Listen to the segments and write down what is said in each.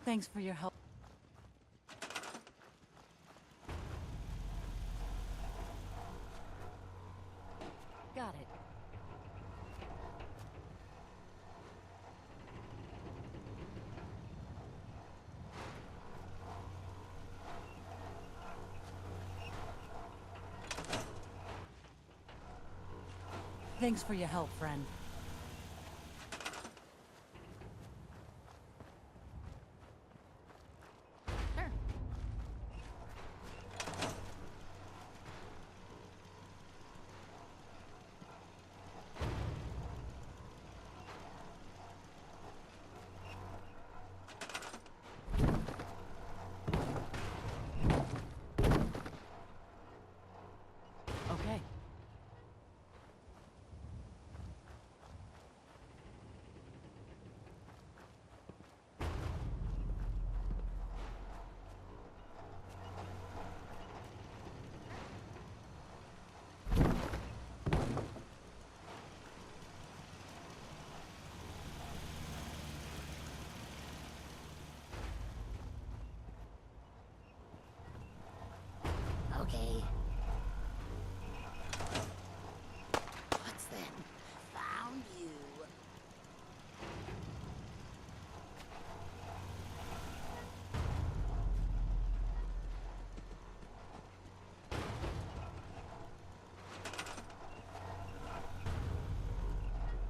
Thanks for your help. Got it. Thanks for your help, friend. Sure. Okay. Okay. What's then? Found you.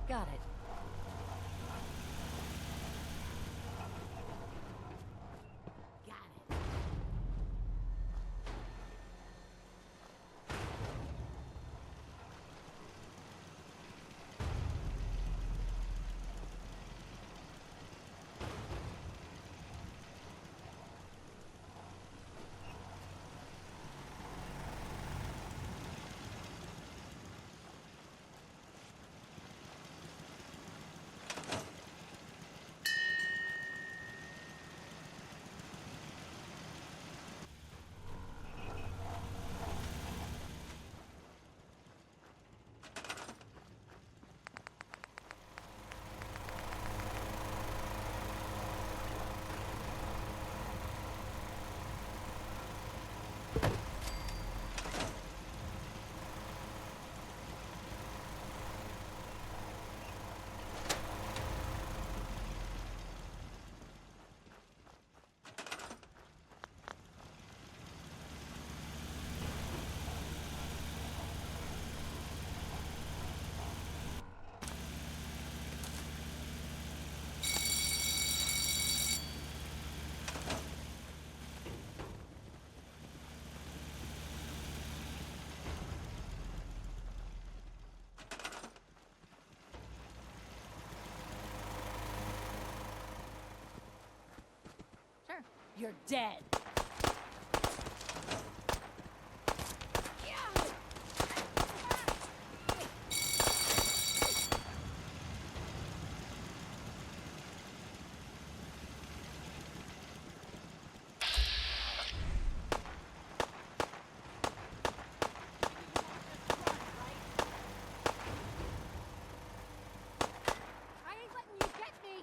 Got it. Got it. Sure. You're dead. I ain't letting you get me.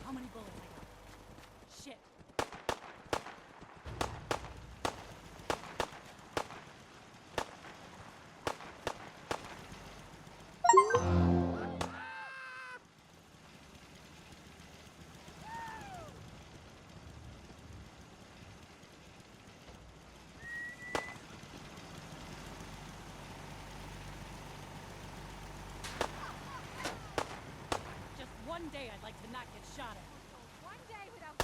How many bullets I got? Shit. Just one day I'd like to not get shot at. One day without.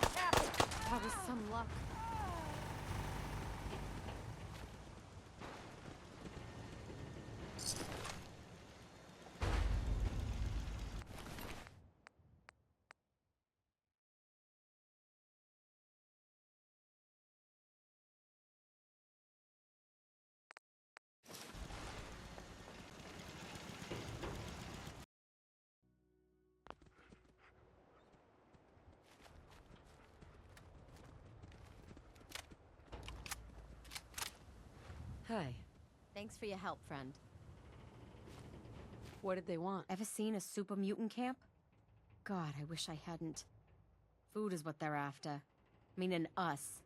Just happened. That was some luck. Hi. Thanks for your help, friend. What did they want? Ever seen a super mutant camp? God, I wish I hadn't. Food is what they're after. Meaning us.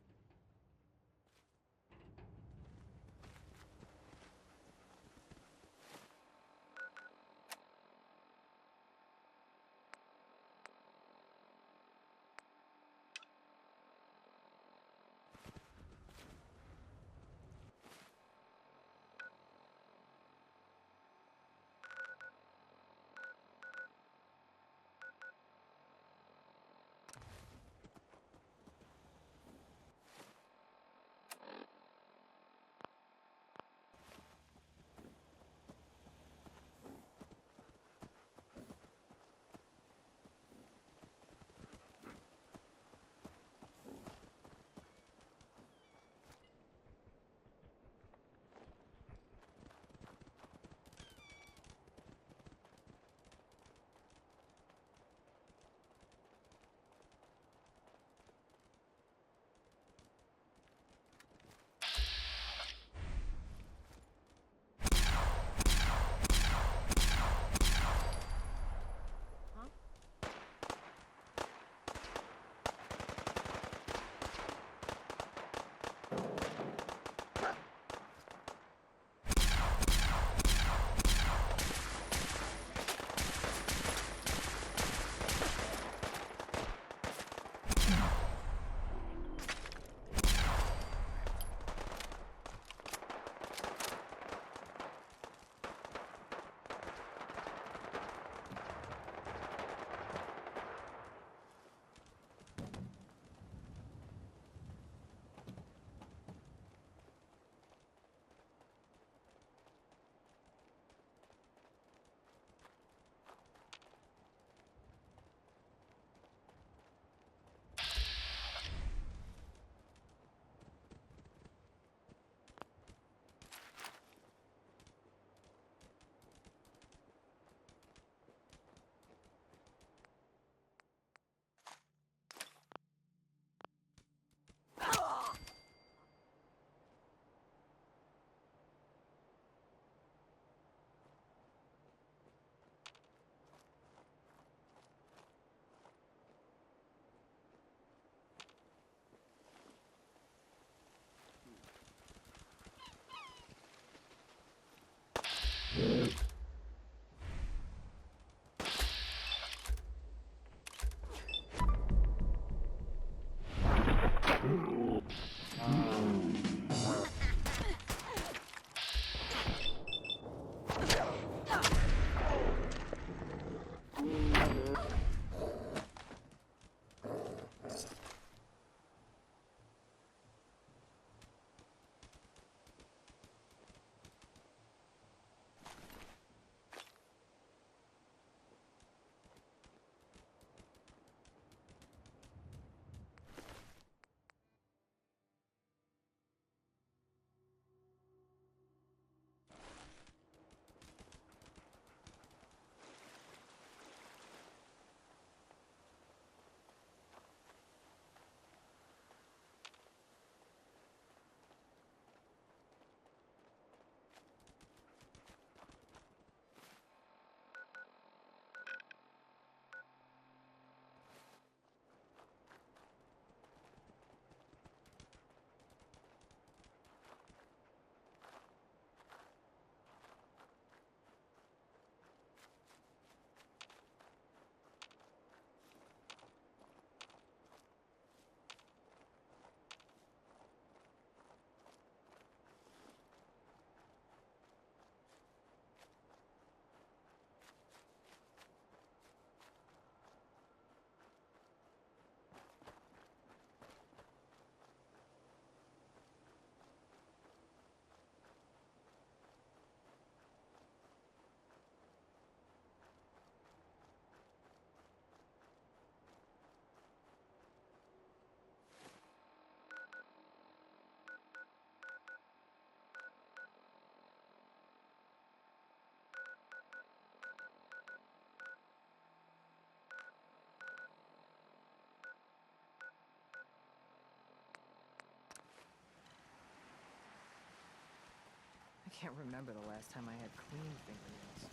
can't remember the last time I had clean fingernails.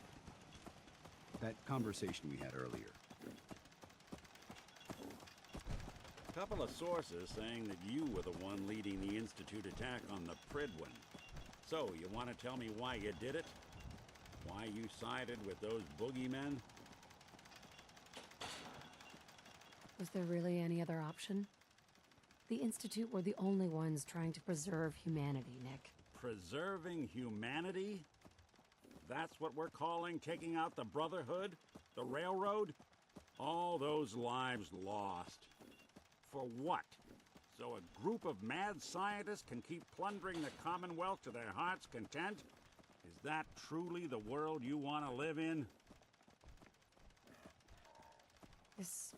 That conversation we had earlier. A couple of sources saying that you were the one leading the Institute attack on the Pridwin. So, you want to tell me why you did it? Why you sided with those boogeymen? Was there really any other option? The Institute were the only ones trying to preserve humanity, Nick. Preserving humanity? That's what we're calling taking out the Brotherhood? The Railroad? All those lives lost. For what? So a group of mad scientists can keep plundering the Commonwealth to their heart's content? Is that truly the world you want to live in? This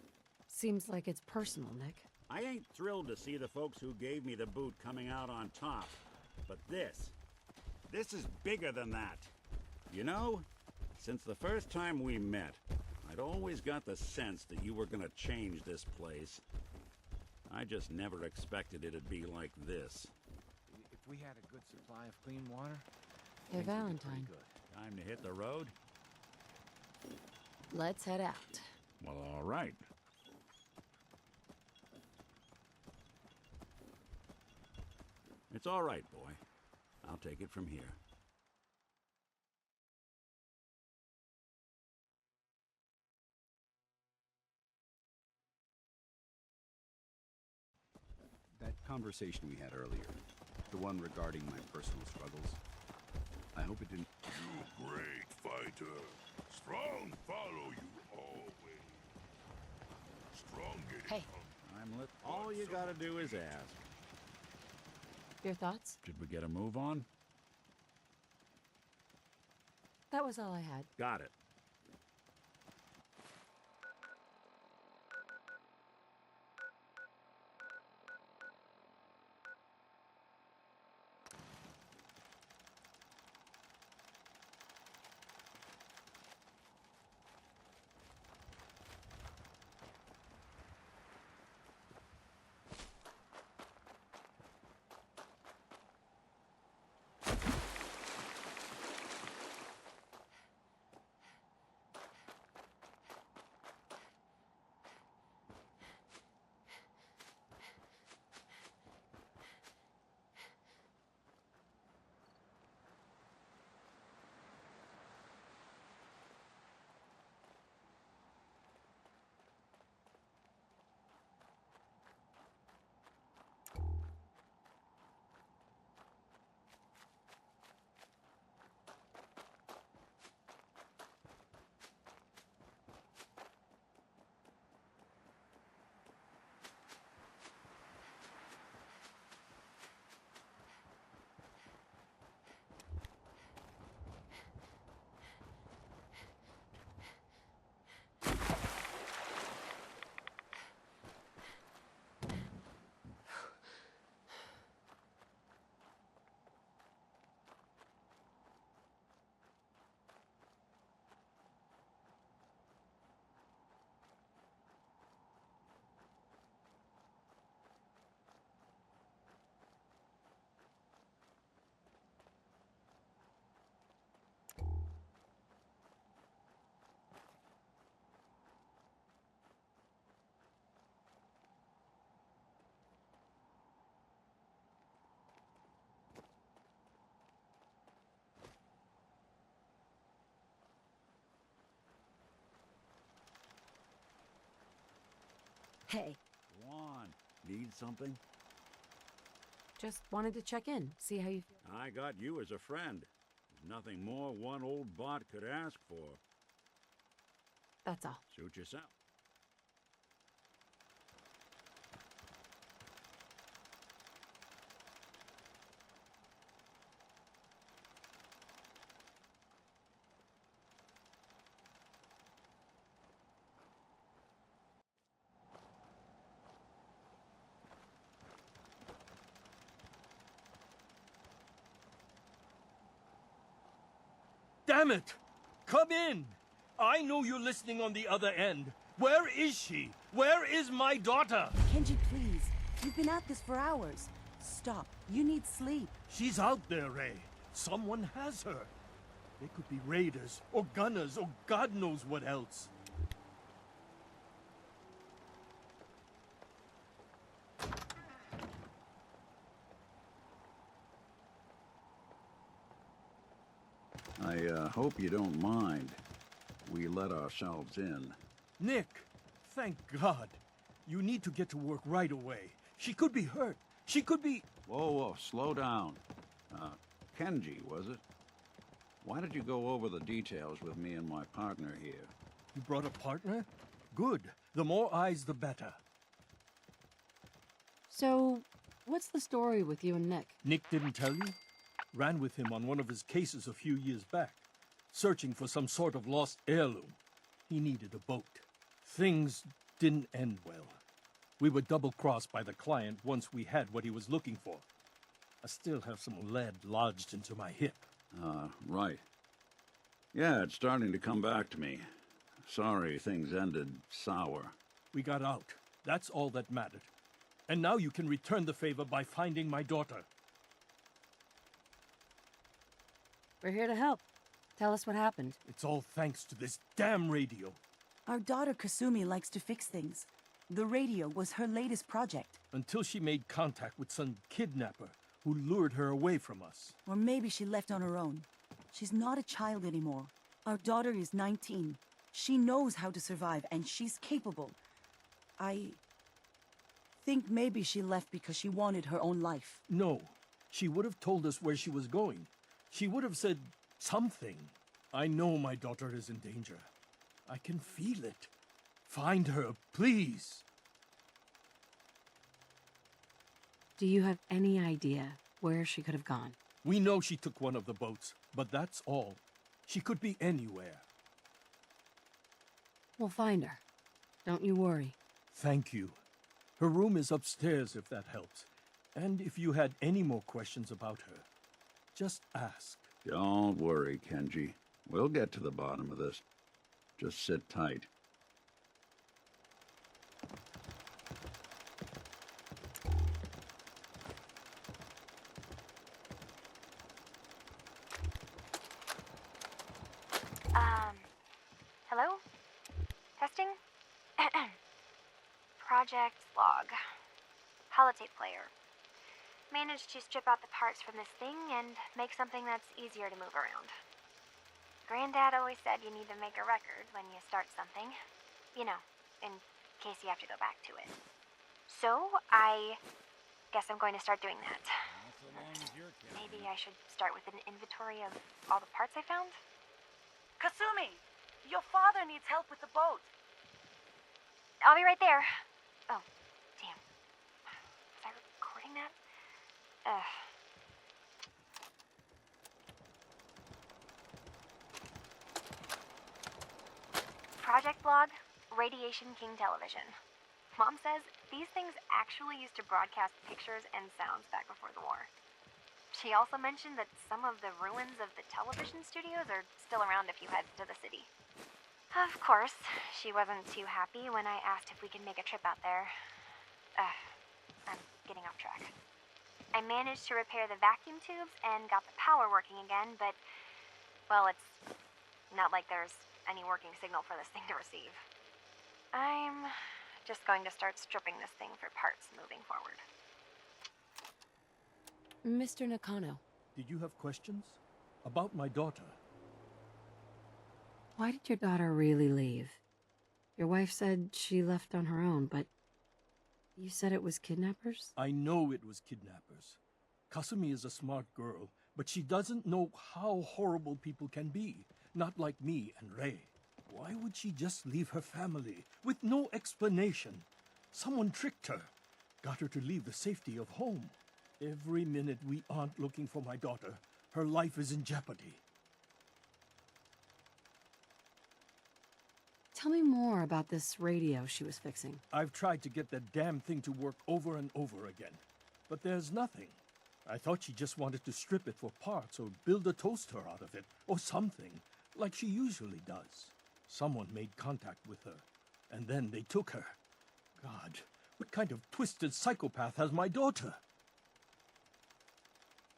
seems like it's personal, Nick. I ain't thrilled to see the folks who gave me the boot coming out on top. But this is bigger than that. You know, since the first time we met, I'd always got the sense that you were gonna change this place. I just never expected it'd be like this. If we had a good supply of clean water... Hey, things would be Valentine. pretty good. Time to hit the road? Let's head out. Well, all right. It's all right, boy. I'll take it from here. That conversation we had earlier. The one regarding my personal struggles. I hope it didn't... You great fighter. Strong follow you always. Strong getting Hey. All you gotta do is ask. Your thoughts? Did we get a move on? That was all I had. Got it. Hey, Go on. Need something? just wanted to check in, see how you feel. I got you as a friend. There's nothing more one old bot could ask for. That's all. Suit yourself. Damn it! Come in! I know you're listening on the other end. Where is she? Where is my daughter? Kenji, please. You've been at this for hours. Stop. You need sleep. She's out there, Ray. Someone has her. They could be raiders, or gunners, or God knows what else. I hope you don't mind. We let ourselves in. Nick, thank God. You need to get to work right away. She could be hurt. She could be... Whoa, slow down. Kenji, was it? Why did you go over the details with me and my partner here? You brought a partner? Good. The more eyes, the better. So, what's the story with you and Nick? Nick didn't tell you? Ran with him on one of his cases a few years back, searching for some sort of lost heirloom. He needed a boat. Things didn't end well. We were double-crossed by the client once we had what he was looking for. I still have some lead lodged into my hip. Right. Yeah, it's starting to come back to me. Sorry things ended sour. We got out. That's all that mattered. And now you can return the favor by finding my daughter. We're here to help. Tell us what happened. It's all thanks to this damn radio. Our daughter Kasumi likes to fix things. The radio was her latest project. Until she made contact with some kidnapper who lured her away from us. Or maybe she left on her own. She's not a child anymore. Our daughter is 19. She knows how to survive, and she's capable. I think maybe she left because she wanted her own life. No. She would have told us where she was going. She would have said something. I know my daughter is in danger. I can feel it. Find her, please. Do you have any idea where she could have gone? We know she took one of the boats, but that's all. She could be anywhere. We'll find her. Don't you worry. Thank you. Her room is upstairs if that helps. And if you had any more questions about her, just ask. Don't worry, Kenji. We'll get to the bottom of this. Just sit tight. Hello? Testing? Project log. Holotape player. Managed to strip out the parts from this thing and make something that's easier to move around. Granddad always said you need to make a record when you start something. You know, in case you have to go back to it. So, I guess I'm going to start doing that. Maybe I should start with an inventory of all the parts I found? Kasumi! Your father needs help with the boat. I'll be right there. Oh, damn. Was I recording that? Project log, Radiation King Television. Mom says these things actually used to broadcast pictures and sounds back before the war. She also mentioned that some of the ruins of the television studios are still around if you head to the city. Of course, she wasn't too happy when I asked if we could make a trip out there. I'm getting off track. I managed to repair the vacuum tubes and got the power working again, but, well, it's not like there's any working signal for this thing to receive. I'm just going to start stripping this thing for parts moving forward. Mr. Nakano, Did you have questions? About my daughter? why did your daughter really leave? Your wife said she left on her own, but you said it was kidnappers? I know it was kidnappers. Kasumi is a smart girl, but she doesn't know how horrible people can be. Not like me and Rei. Why would she just leave her family with no explanation? Someone tricked her. Got her to leave the safety of home. Every minute we aren't looking for my daughter, her life is in jeopardy. Tell me more about this radio she was fixing. I've tried to get that damn thing to work over and over again, but there's nothing. I thought she just wanted to strip it for parts or build a toaster out of it, or something, like she usually does. Someone made contact with her, and then they took her. God, what kind of twisted psychopath has my daughter?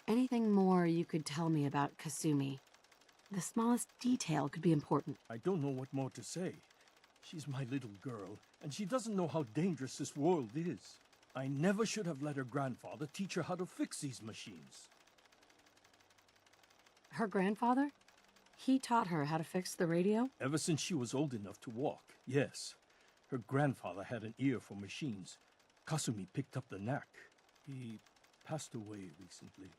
anything more you could tell me about Kasumi? The smallest detail could be important. I don't know what more to say. She's my little girl, and she doesn't know how dangerous this world is. I never should have let her grandfather teach her how to fix these machines. Her grandfather? He taught her how to fix the radio? Ever since she was old enough to walk, yes. Her grandfather had an ear for machines. Kasumi picked up the knack. He passed away recently.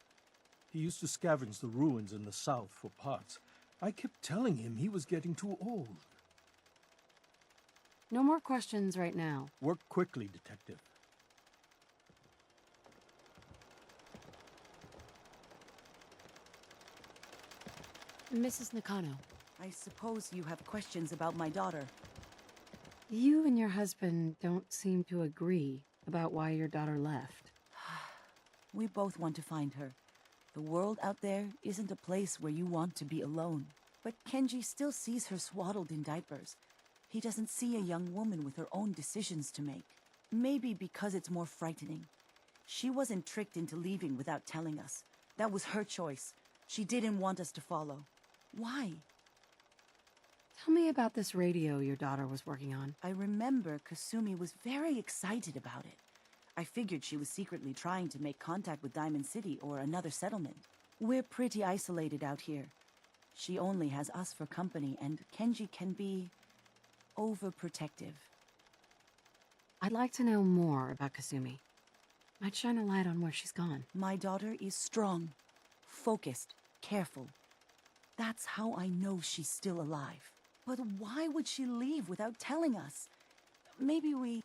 He used to scavenge the ruins in the south for parts. I kept telling him he was getting too old. No more questions right now. Work quickly, Detective. Mrs. Nakano, I suppose you have questions about my daughter. you and your husband don't seem to agree about why your daughter left. We both want to find her. The world out there isn't a place where you want to be alone. But Kenji still sees her swaddled in diapers. He doesn't see a young woman with her own decisions to make. Maybe because it's more frightening. She wasn't tricked into leaving without telling us. That was her choice. She didn't want us to follow. Why? Tell me about this radio your daughter was working on. I remember Kasumi was very excited about it. I figured she was secretly trying to make contact with Diamond City or another settlement. We're pretty isolated out here. She only has us for company, and Kenji can be overprotective. I'd like to know more about Kasumi. Might shine a light on where she's gone. My daughter is strong, focused, careful. That's how I know she's still alive. But why would she leave without telling us? Maybe we...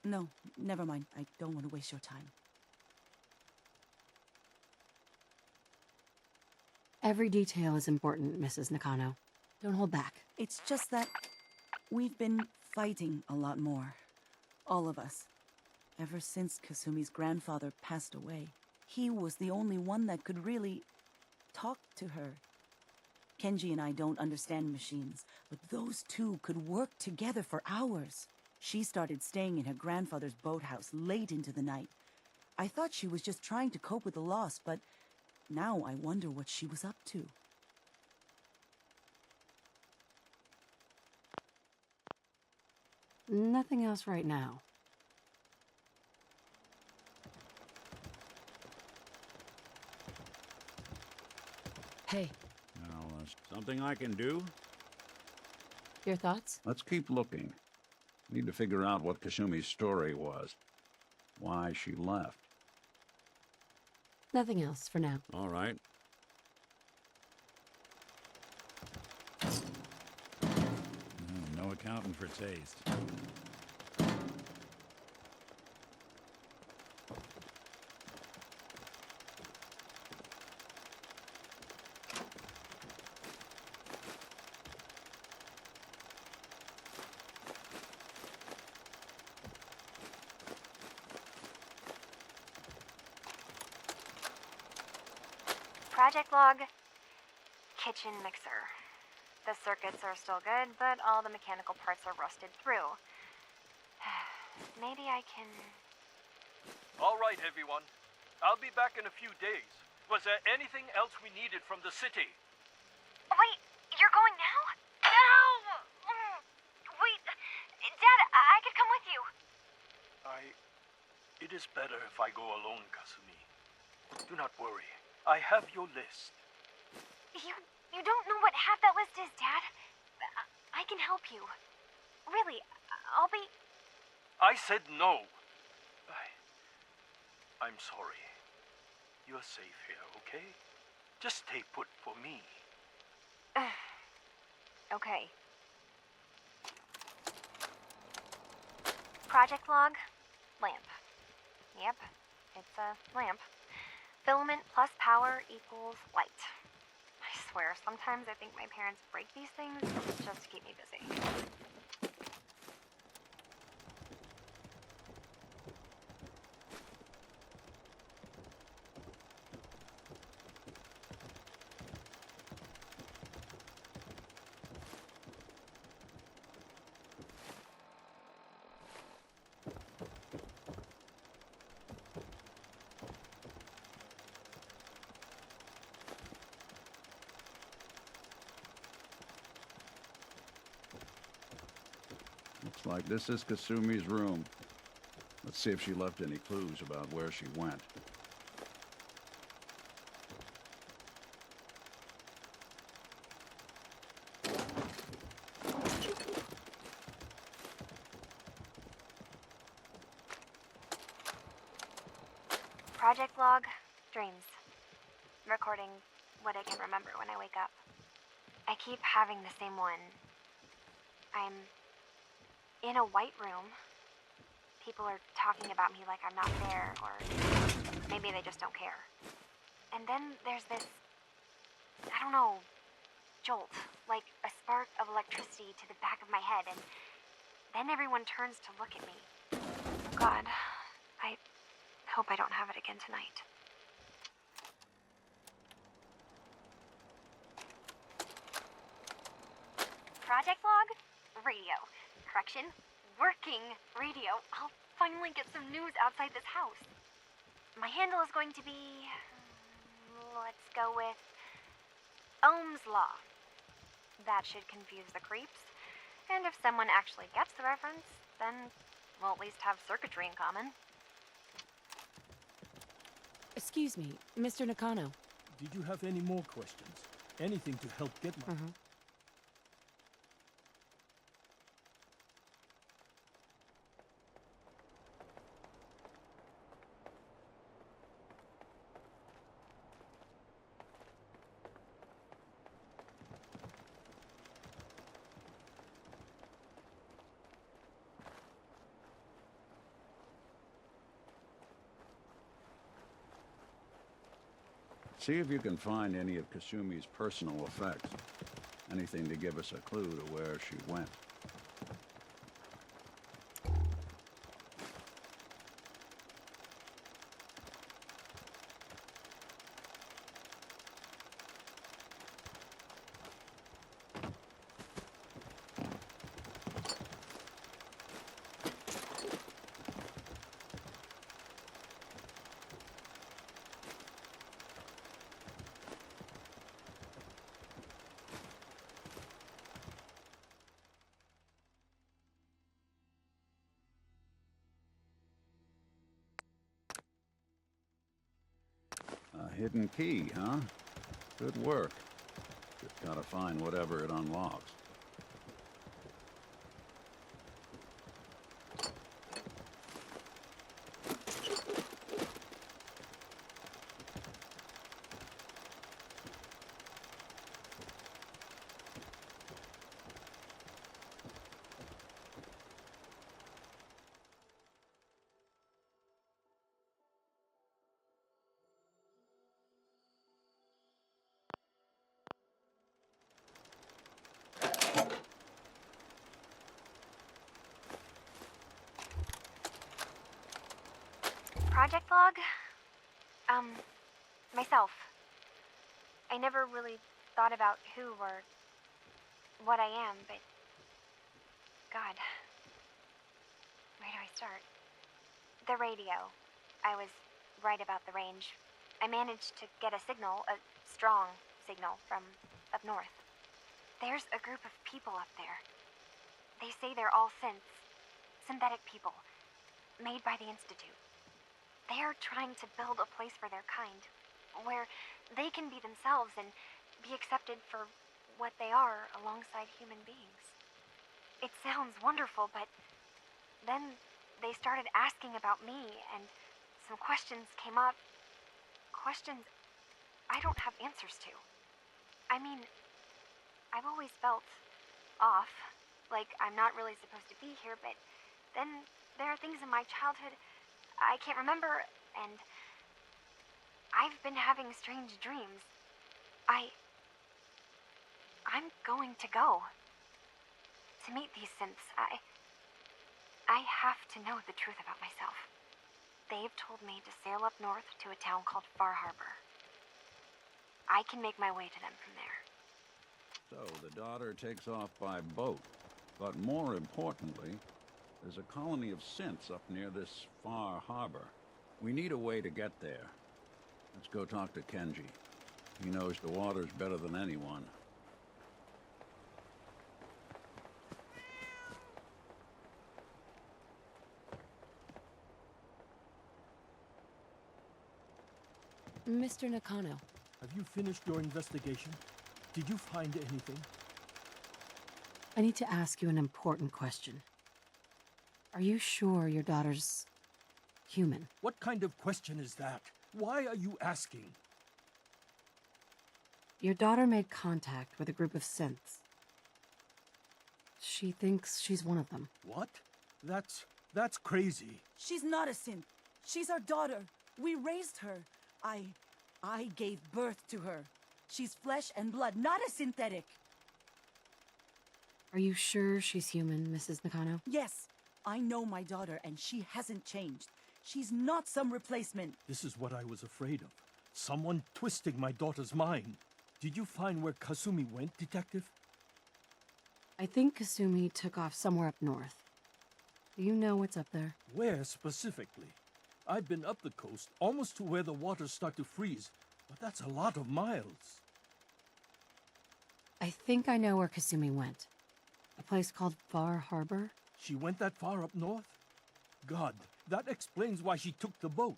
No, never mind. I don't want to waste your time. Every detail is important, Mrs. Nakano. Don't hold back. It's just that we've been fighting a lot more. All of us. Ever since Kasumi's grandfather passed away. He was the only one that could really talk to her. Kenji and I don't understand machines, but those two could work together for hours. She started staying in her grandfather's boathouse late into the night. I thought she was just trying to cope with the loss, but now I wonder what she was up to. Nothing else right now. Hey, Now, something I can do? your thoughts? Let's keep looking. Need to figure out what Kasumi's story was. Why she left. Nothing else for now. All right. No accounting for taste. Project log. Kitchen mixer. The circuits are still good, but all the mechanical parts are rusted through. Maybe I can... All right, everyone. I'll be back in a few days. Was there anything else we needed from the city? Wait, you're going now? No! Wait, Dad, I could come with you. It is better if I go alone, Kasumi. Do not worry. I have your list. You don't know what half that list is, Dad. I can help you. Really, I'll be... I said no. I'm sorry. You're safe here, okay? Just stay put for me. Okay. Project log, lamp. Yep, it's a lamp. Filament plus power equals light. I swear, sometimes I think my parents break these things just to keep me busy. like this is Kasumi's room. Let's see if she left any clues about where she went. Project log, dreams. Recording what I can remember when I wake up. I keep having the same one. I'm in a white room. People are talking about me like I'm not there, or maybe they just don't care. And then there's this, I don't know, jolt, like a spark of electricity to the back of my head, and then everyone turns to look at me. Oh God, I hope I don't have it again tonight. Project log? Radio. Correction, working radio. I'll finally get some news outside this house. My handle is going to be... let's go with... Ohm's Law. That should confuse the creeps. And if someone actually gets the reference, then we'll at least have circuitry in common. Excuse me, Mr. Nakano. Did you have any more questions? Anything to help get my... See if you can find any of Kasumi's personal effects. Anything to give us a clue to where she went. A hidden key, huh? Good work. Just gotta find whatever it unlocks. Project log? Myself. I never really thought about who or what I am, but... God. Where do I start? The radio. I was right about the range. I managed to get a signal, a strong signal, from up north. There's a group of people up there. They say they're all synthetic people, made by the Institute. They are trying to build a place for their kind, where they can be themselves and be accepted for what they are alongside human beings. It sounds wonderful, but then they started asking about me, and some questions came up. Questions I don't have answers to. I mean, I've always felt off, like I'm not really supposed to be here, but then there are things in my childhood I can't remember, and I've been having strange dreams. I'm going to go to meet these synths. I have to know the truth about myself. They've told me to sail up north to a town called Far Harbor. I can make my way to them from there. So the daughter takes off by boat, but more importantly, there's a colony of synths up near this Far Harbor. We need a way to get there. Let's go talk to Kenji. He knows the waters better than anyone. Mr. Nakano, Have you finished your investigation? Did you find anything? I need to ask you an important question. Are you sure your daughter's human? What kind of question is that? Why are you asking? Your daughter made contact with a group of synths. She thinks she's one of them. What? That's crazy. She's not a synth. She's our daughter. We raised her. I gave birth to her. She's flesh and blood, not a synthetic. Are you sure she's human, Mrs. Nakano? Yes, I know my daughter, and she hasn't changed. She's not some replacement. This is what I was afraid of. Someone twisting my daughter's mind. Did you find where Kasumi went, Detective? I think Kasumi took off somewhere up north. Do you know what's up there? Where specifically? I've been up the coast, almost to where the waters start to freeze, but that's a lot of miles. I think I know where Kasumi went. A place called Far Harbor? She went that far up north? God, that explains why she took the boat.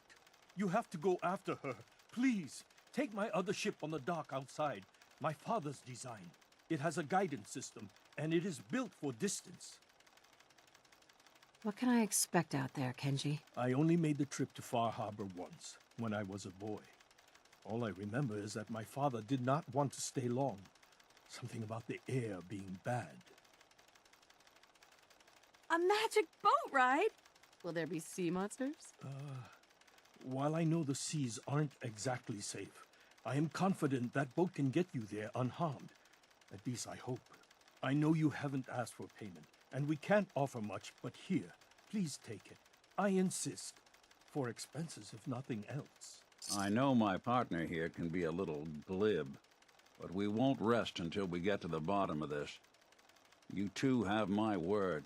You have to go after her. Please, take my other ship on the dock outside. My father's design. It has a guidance system, and it is built for distance. What can I expect out there, Kenji? I only made the trip to Far Harbor once, when I was a boy. All I remember is that my father did not want to stay long. Something about the air being bad. A magic boat ride? Will there be sea monsters? While I know the seas aren't exactly safe, I am confident that boat can get you there unharmed. At least I hope. I know you haven't asked for payment, and we can't offer much, but here, please take it. I insist. For expenses, if nothing else. I know my partner here can be a little glib, but we won't rest until we get to the bottom of this. You two have my word.